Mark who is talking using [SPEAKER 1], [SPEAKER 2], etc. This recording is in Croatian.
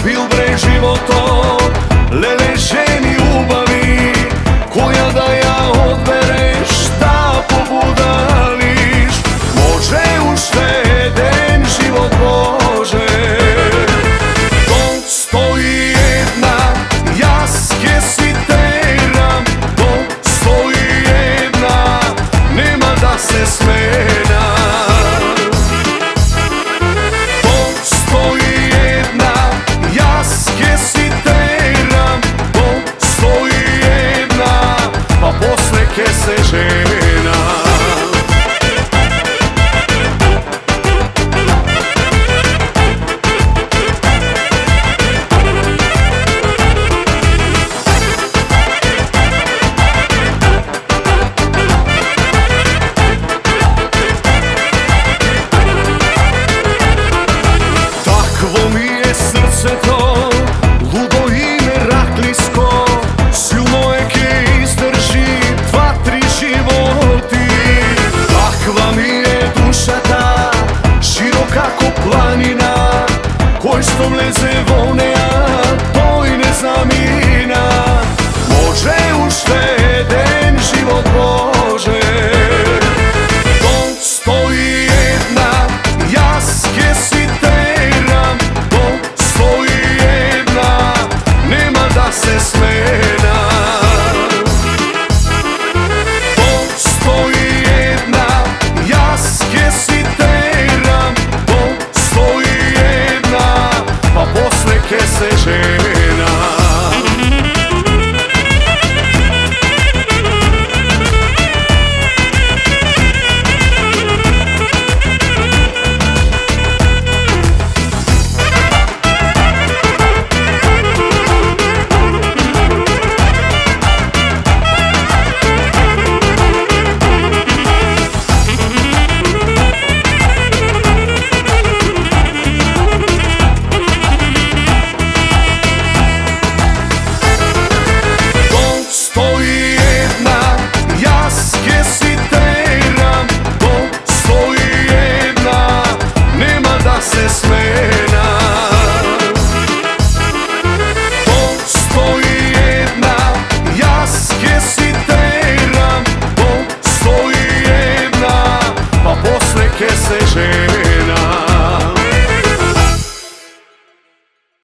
[SPEAKER 1] bil bre životo, lele ženi ljubavi, koja da ja odbereš, da pobudališ. Može ušteden život Bože, to stoji jedna, ja skesiteram, to stoji jedna, nema da se smena. To stoji jedna, ja skesiteram, to stoji jedna, pa posle kese žena. Takvo mi je srce to, ludo i meraklisko, silno eke izdrži 2-3 životi. Takva mi je duša ta, široka ko planina, koj što mleze vone, a to i ne zamina. Može ušteden život Bože, to stoji jedna, ja skesiteram, to stoji jedna, nema da se smena. To stoji jedna, ja skesiteram, to stoji jedna, pa posle kese žena. Se smena. To stoji jedna, ja skesiteram, to stoji jedna, pa posle kese žena.